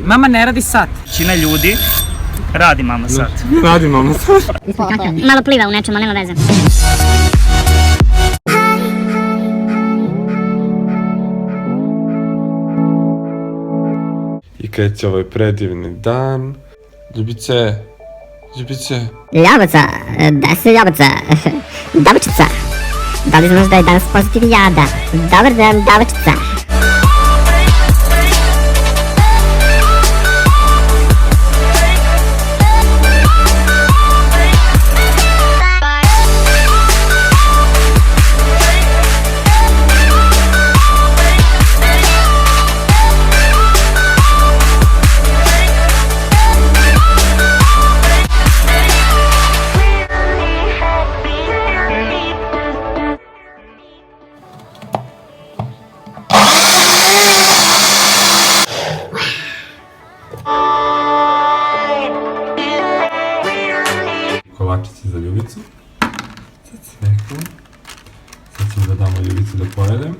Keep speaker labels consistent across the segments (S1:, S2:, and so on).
S1: Mama ne radi sat.
S2: Većina ljudi radi mama sad.
S3: Radi mama sad.
S4: Malo pliva u nečemu, nema veze.
S3: I kreće ovaj predivni dan. Ljubice, ljubice.
S4: Ljabaca, da se ljabaca. Dabačica. Da li znaš da je danas pozitiv jada? Dobar dan, dabačica.
S3: Kolačići za Ljubicu. Sa cvekom. Sad ćemo da damo Ljubici da pojedem.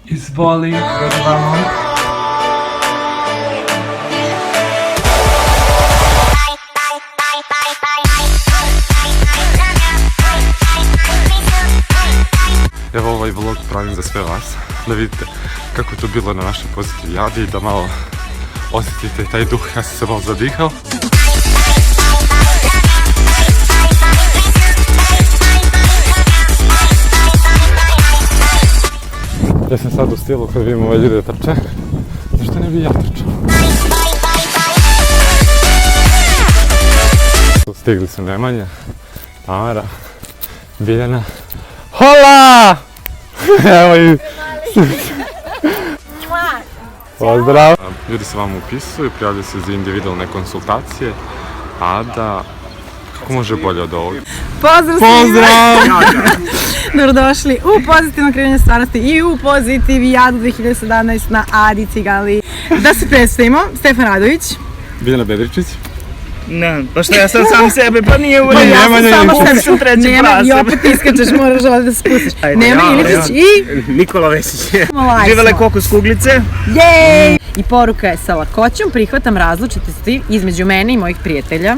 S3: Izvoli, dodavamo. Evo ovaj vlog pravim za sve vas, da vidite kako je to bilo na našoj pozitiv jadi i da malo osjetite taj duh, ja sam se malo zadihao. Ja sam sad u stilu kad vidim ove ljude trče, zašto ne bi ja trčao? Stigli su Nemanja, Tamara, Biljana. Hola! Evo i... Pozdrav! Ljudi se vam upisuju, prijavljaju se za individualne konsultacije, a da... Kako može bolje od ovog?
S1: Pozdrav!
S3: Pozdrav!
S1: Dobrodošli u pozitivno kreiranje stvarnosti i u pozitiv jadu 2017 na Adi Cigali. Da se predstavimo, Stefan Radović.
S3: Biljana Bedričić.
S2: Ne, pa što ja sam sam sebe, pa nije u redu.
S1: Ja sam
S3: Nemanja
S1: samo
S3: Iličić.
S1: sebe. Nema, i opet iskačeš, moraš ovdje da se spustiš. Nema Iličić i...
S2: Nikola Vesić.
S1: Lajsmo.
S2: Živele kokus kuglice.
S1: Jej! I poruka je sa lakoćom prihvatam različitosti između mene i mojih prijatelja.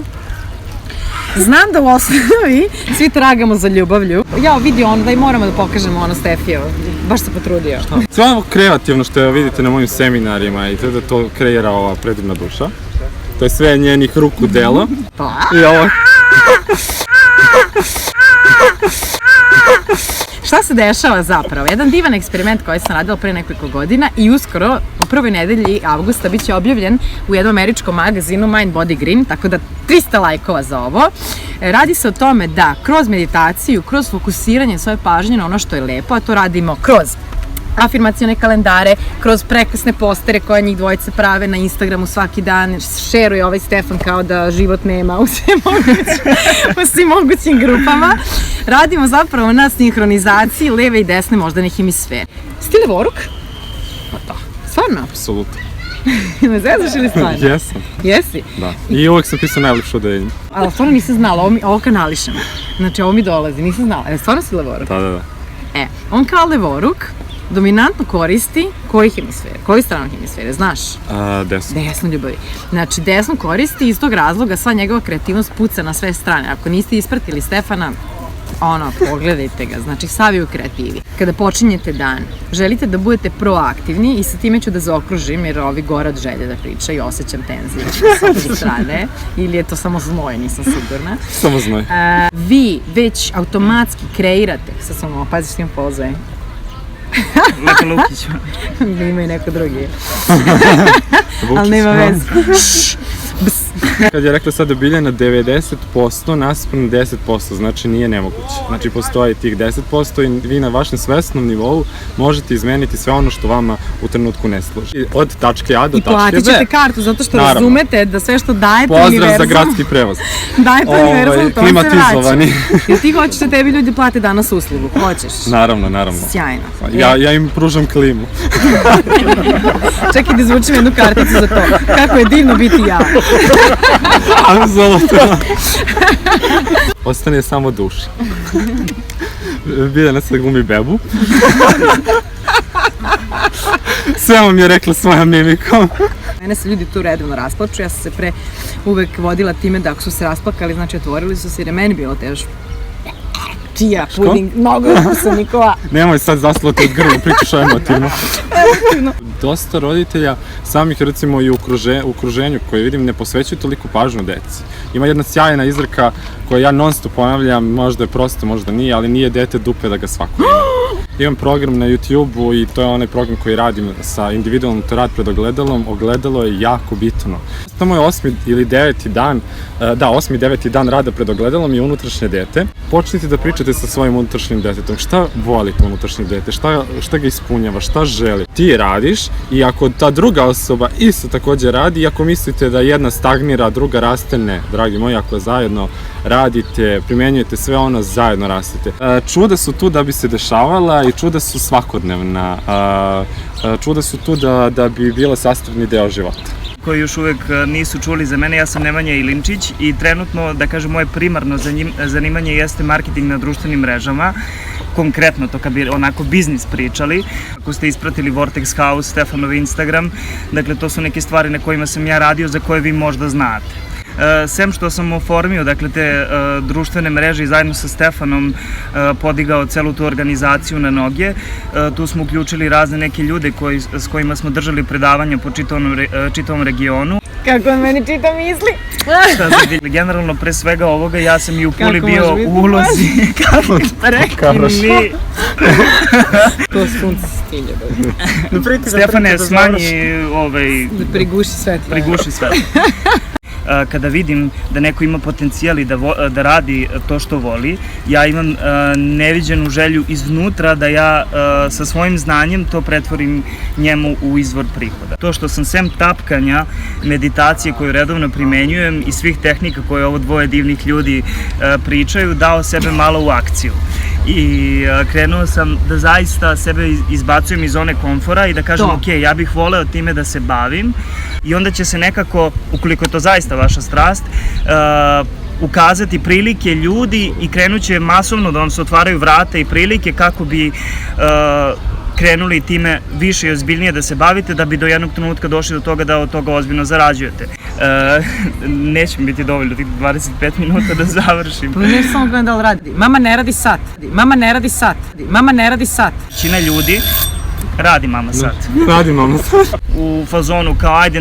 S1: Znam da u osnovi svi tragamo za ljubavlju. Ja vidio ono da i moramo da pokažemo ono Stefijevo. Baš se potrudio.
S3: Sve ovo kreativno što vidite na mojim seminarima i da to kreira ova predivna duša. To je sve njenih ruku delo. I ovo...
S1: Šta se dešava zapravo? Jedan divan eksperiment koji sam radila pre nekoliko godina i uskoro u prvoj nedelji avgusta bit će objavljen u jednom američkom magazinu Mind Body Green, tako da 300 lajkova za ovo. Radi se o tome da kroz meditaciju, kroz fokusiranje svoje pažnje na ono što je lepo, a to radimo kroz afirmacione kalendare, kroz prekrasne postere koje njih dvojice prave na Instagramu svaki dan, šeruje ovaj Stefan kao da život nema u svim mogućim grupama. Radimo zapravo na sinhronizaciji leve i desne moždane hemisfere. Si ti levoruk?
S3: Pa da.
S1: Stvarno?
S3: Apsolutno.
S1: Ne zezaš ili stvarno?
S3: Jesam.
S1: Jesi?
S3: Da. I uvek sam pisao najlepše odeljenje.
S1: Ali stvarno nisam znala, ovo kanališem. Znači ovo mi dolazi, nisam znala. Stvarno si levoruk?
S3: Da.
S1: On kao levoruk dominantno koristi koji hemisfere? Koju stranu hemisfere, znaš?
S3: Desno.
S1: Desno, ljubavi. Znači, desno koristi iz tog razloga sva njegova kreativnost puca na sve strane. Ako niste ispratili Stefana, pogledajte ga, znači sav je u kreativi. Kada počinjete dan, želite da budete proaktivni i sa time ću da zaokružim, jer ovi gore od želje da priča i osjećam tenziju s obje strane, ili je to samo znoj, nisam sigurna.
S3: Samo znoj.
S1: Vi već automatski kreirate, sad sam ovo, pazi što im pozove.
S2: Leko Lukić.
S1: Ima i neko drugi. Ali nema veze.
S3: Kad je rekla sada Biljana 90% naspram 10%, znači nije nemoguće. Znači postoji tih 10% i vi na vašem svesnom nivou možete izmeniti sve ono što vama u trenutku ne služi. Od tačke A do tačke B.
S1: I platit ćete kartu zato što razumete da sve što dajete univerzum...
S3: Pozdrav za gradski prevoz.
S1: Dajete univerzum, to vam se vraća.
S3: Klimatizovani.
S1: Jel ti hoćeš da tebi ljudi plate danas uslugu? Hoćeš?
S3: Naravno.
S1: Sjajno.
S3: Ja im pružam klimu.
S1: Čekaj da izvučem jednu karticu za to. Kako je divno biti ja.
S3: Apsolutno. Ostane samo duša. Biljana sad glumi bebu. Sve vam je rekla svojom mimikom.
S1: Mene se ljudi tu redovno rasplaču, ja sam se pre uvek vodila time da ako su se rasplakali, znači otvorili su se jer je meni bilo teško. Čija, puding, mnogo ukusa Nikola.
S3: Nemoj sad zaslati od grla, pričaš emotivno. Dosta roditelja, samih recimo i u okruženju koje vidim, ne posvećuju toliko pažnju deci. Ima jedna sjajna izreka koju ja non stop ponavljam, možda je prosto, možda nije, ali nije dete dupe da ga svako ima. Imam program na YouTube-u i to je onaj program koji radim sa individualnom to rad pred ogledalom. Ogledalo je jako bitno. Tamo je 8. ili 9. dan, 8. i 9. dan rada pred ogledalom i unutrašnje dete. Počnite da pričate sa svojim unutrašnjim detetom. Šta voli to unutrašnje dete? Šta ga ispunjava? Šta želi? Ti radiš i ako ta druga osoba isto takođe radi i ako mislite da jedna stagnira, a druga raste, ne. Dragi moji, ako zajedno radite, primenjujete sve ono, zajedno rastete. Čuda su tu da bi se dešavala i čuda su svakodnevna. Čuda su tu da bi bila sastavni deo života.
S2: Koji još uvek nisu čuli za mene, ja sam Nemanja Ilinčić i trenutno, da kažem, moje primarno zanimanje jeste marketing na društvenim mrežama. Konkretno, to kad bi onako biznis pričali. Ako ste ispratili Vortex House, Stefanov Instagram, dakle to su neke stvari na kojima sam ja radio za koje vi možda znate. Sem što sam oformio, dakle, te društvene mreže i zajedno sa Stefanom podigao celu tu organizaciju na noge, tu smo uključili razne neke ljude s kojima smo držali predavanja po čitavom regionu.
S1: Kako on meni čita misli?
S2: Generalno, pre svega ovoga, ja sam i u Puli bio u ulozi.
S1: To sunce stinje.
S2: Stefane, smanji
S1: da priguši svetlo.
S2: Kada vidim da neko ima potencijal i da radi to što voli, ja imam neviđenu želju izvnutra da ja sa svojim znanjem to pretvorim njemu u izvor prihoda. To što sam sem tapkanja, meditacije koju redovno primenjujem i svih tehnika koje ovo dvoje divnih ljudi pričaju, dao sebe malo u akciju. I krenuo sam da zaista sebe izbacujem iz zone komfora i da kažem ok, ja bih voleo time da se bavim i onda će se nekako, ukoliko je to zaista vaša strast, ukazati prilike ljudi i krenut će masovno da vam se otvaraju vrata i prilike kako bi krenuli time više i ozbiljnije da se bavite, da bi do jednog trenutka došli do toga da od toga ozbiljno zarađujete. Neće mi biti dovoljno tih 25 minuta da završim.
S1: Pogledaj samo gledam da li radi. Mama ne radi sat. Mama ne radi sat. Mama ne radi sat.
S2: Većina ljudi radi mama sat.
S3: Radi mama sat.
S2: U fazonu kao ajde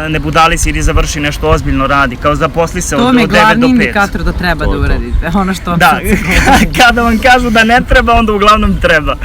S2: ne budali se, idi završi nešto ozbiljno radi, kao zaposli se od 9 do 5.
S1: To mi je glavni indikator da treba da uradite. Ono što vam
S2: da, kada vam kažu da ne treba, onda uglavnom treba.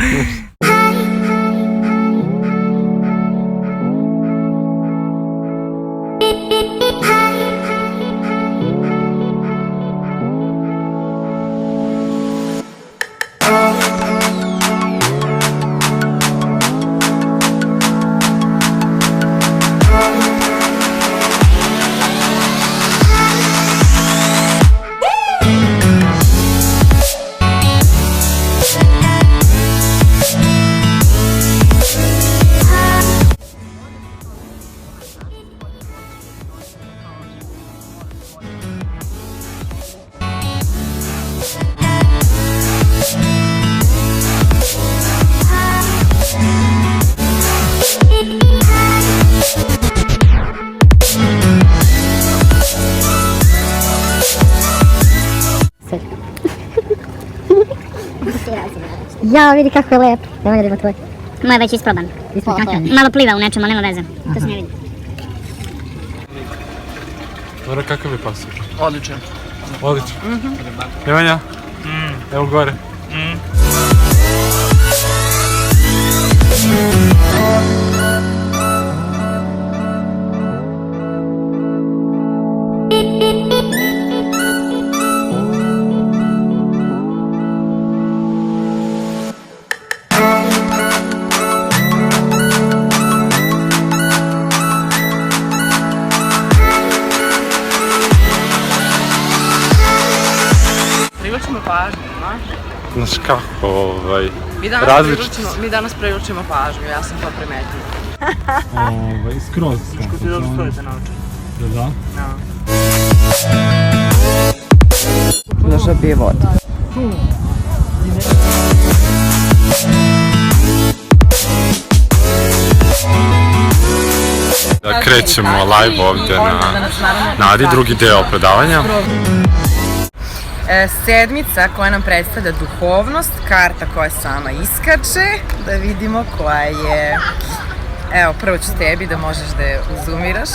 S4: Jao, vidi kako je lep. Evo da ima tvoj. Moj je već isproban. Malo pliva u nečemu, nema veze. To se ne vidi.
S3: Dobro, kakav je pasulj?
S2: Odličan.
S3: Odličan. Nemanja? Evo gore.
S1: Privlačimo pažnju,
S3: Znaš kako,
S1: Mi danas privlačimo pažnju, ja sam to primetila.
S3: Skroz.
S2: Što ti dobro stojite na oči.
S3: Da?
S1: Došla pije vodu.
S3: krećemo live ovdje
S1: i onda da
S3: na
S1: nas naravno
S3: Nadi, drugi deo predavanja.
S1: Sedmica koja nam predstavlja duhovnost, karta koja sama iskače, da vidimo koja je. Evo, prvo ću tebi da možeš da je uzumiraš.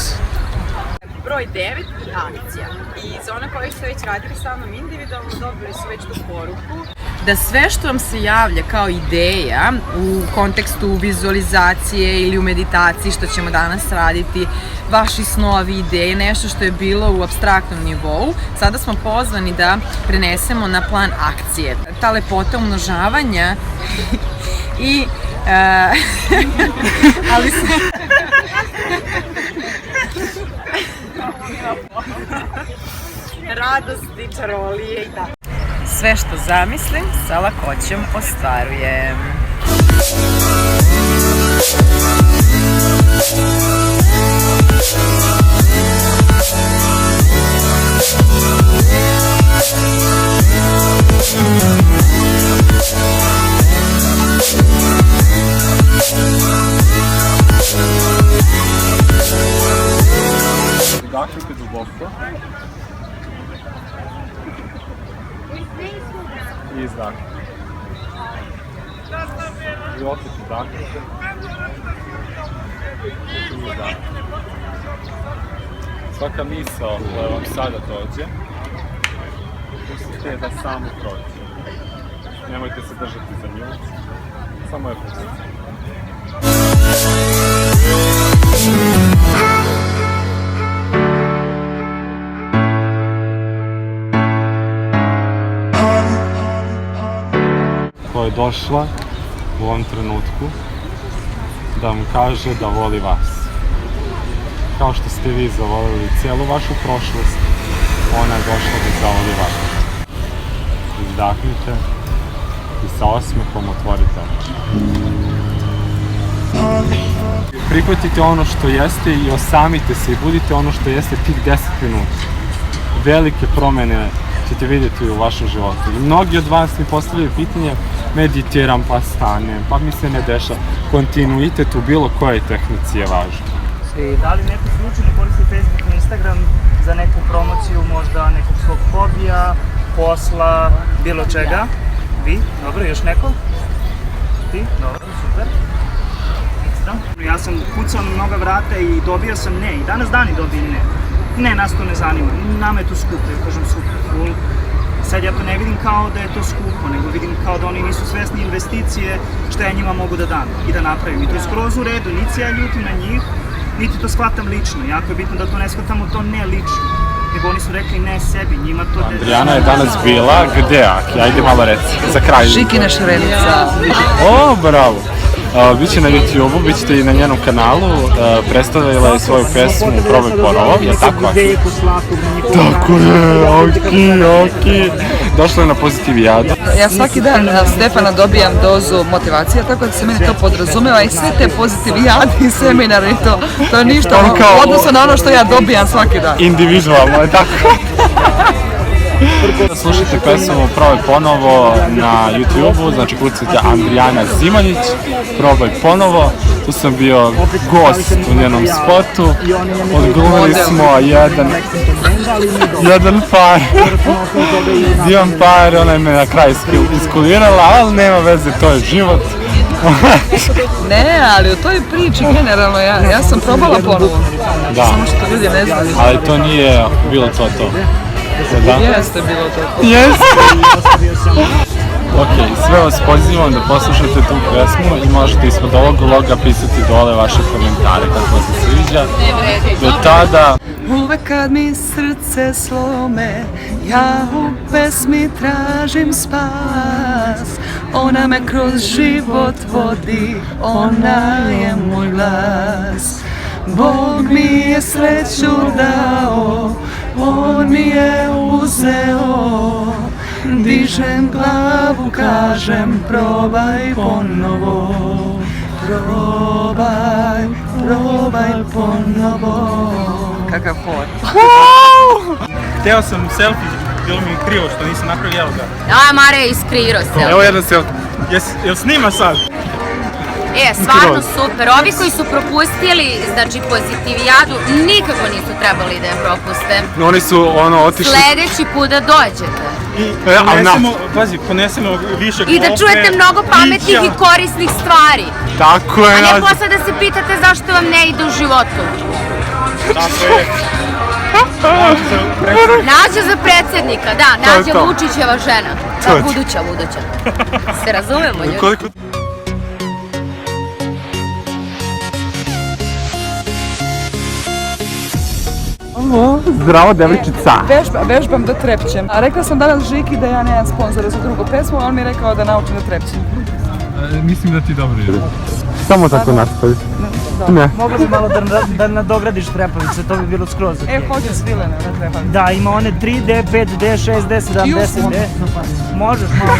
S1: Broj 9 i akcija. I za one koji ste već radili sa mnom individualno, dobili su već tu poruku da sve što vam se javlja kao ideja u kontekstu vizualizacije ili u meditaciji što ćemo danas raditi, vaši snovi, ideje, nešto što je bilo u apstraktnom nivou, sada smo pozvani da prenesemo na plan akcije. Ta lepota umnožavanja i ali se radosti, čarolije i tako. Sve što zamislim, sa lakoćom ostvarujem.
S3: Udahnite duboko. I izdahnite. I opet udahnite. I izdahnite. Svaka misao koja vam sada dođe, pustite da samo prođe. Nemojte se držati za nju, samo je pustite. Koja je došla u ovom trenutku da vam kaže da voli vas. Kao što ste vi zavolili cijelu vašu prošlost, ona je došla da zavoli vas. Izdahnite i sa osmehom otvorite oči. Prihvatite ono što jeste i osamite se i budite ono što jeste tih 10 minuta. Velike promjene ćete vidjeti u vašem životu. I mnogi od vas mi postavljaju pitanje, meditiram pa stanem, pa mi se ne dešava. Kontinuitet u bilo kojoj tehnici je važan.
S2: Da li neko slučajno koristi Facebook i Instagram za neku promociju, možda nekog svog hobija, posla, bilo čega? Vi? Dobro, još neko? Ti? Dobro, super. Ja sam kucao na mnoga vrata i dobio sam ne, i danas dani dobijem ne. Ne, nas to ne zanima, nama je to skupo, ja kažem super, cool. Sad ja to ne vidim kao da je to skupo, nego vidim kao da oni nisu svesni investicije što ja njima mogu da dam i da napravim. I to je skroz u redu, niti se ja ljutim na njih, niti to shvatam lično. Jako je bitno da to ne shvatamo to ne lično, nego oni su rekli ne sebi, njima to...
S3: Andrijana je danas bila gde, Aki? Ajde malo reci, za kraj.
S5: Žikina Šarenica.
S3: O, bravo! Biće na YouTube-u, bit ćete i na njenom kanalu, predstavila je svoju pesmu Probaj ponovo, je tako? Tako je, ok. Došla je na Pozitivijadu.
S5: Ja svaki dan Stefana dobijam dozu motivacije, tako da se meni to podrazumeva i sve te Pozitivijade i seminare i to je ništa u odnosu na ono što ja dobijam svaki dan.
S3: Individualno, je tako? Slušajte pesmu Probaj ponovo na YouTube-u, znači kucajte Andrijana Zimonjić, Probaj ponovo. Tu sam bio gost u njenom spotu, odglumili smo jedan par, divan par, ona je me na kraju iskulirala, ali nema veze, to je život.
S5: Ne, ali u toj priči generalno ja sam probala ponovo, samo što ljudi ne znaju.
S3: Ali to nije bilo to.
S5: Jeste bilo to.
S3: Jeste! Ok, sve vas pozivam da poslušate tu pesmu i možete ispod ovog vloga pisati dole vaše komentare kako se sviđa. Do tada...
S5: Uvek kad mi srce slome, ja u pesmi tražim spas. Ona me kroz život vodi, ona je moj glas. Bog mi je sreću dao, on mi je uzeo. Dižem glavu, kažem probaj ponovo. Probaj ponovo. Kakav hod.
S6: Hteo sam selfie, bilo mi je krivo što nisam napravio, evo ga.
S7: Mare, iskreirao se.
S6: Evo jedan selfie. Jel snima sad?
S7: Stvarno super. Ovi koji su propustili, znači pozitivijadu, nikako nisu trebali da je propuste.
S3: Oni su otišli...
S7: Sledeći put da dođete.
S6: Ponesemo više
S7: I da čujete mnogo pametnih i korisnih stvari.
S3: Tako je,
S7: A ne posle da se pitate zašto vam ne ide u životu.
S6: Tako je.
S7: Nađa za predsjednika, da, Nađa Vučićeva žena. Buduća. Se razumemo, ljudi?
S3: Zdravo, devojčica.
S5: Vežbam da trepćem. A rekla sam danas Žiki da ja nemam sponzora za drugu pesmu, a on mi je rekao da naučim da trepćem.
S3: Mislim da ti dobro ide. Samo tako nastavi. Ne.
S2: Mogla bi malo da nadogradiš trepavice, to bi bilo skroz.
S5: Hoću svilene na trepavice.
S2: Da, ima one 3D, 5D, 6D, 70D. Možeš malo.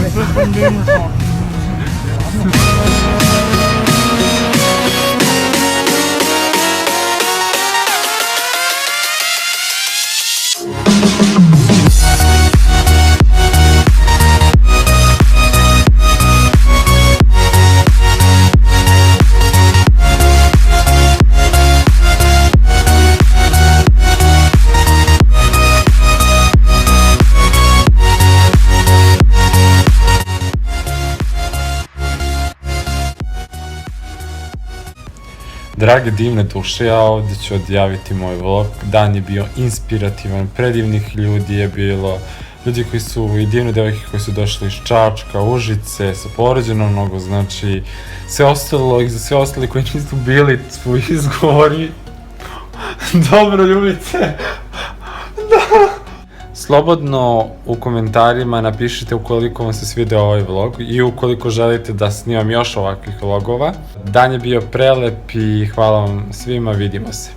S3: Drage divne duše, ja ovdje ću odjaviti moj vlog. Dan je bio inspirativan, predivnih ljudi je bilo, ljudi koji su i divne devojke koji su došli iz Čačka, Užice, sa porođenom mnogo, znači sve ostalo i za sve ostali koji nisu bili svoj izgovori. Dobro, ljubice. Slobodno u komentarima napišite ukoliko vam se svidio ovaj vlog i ukoliko želite da snimam još ovakvih vlogova. Dan je bio prelep i hvala vam svima, vidimo se.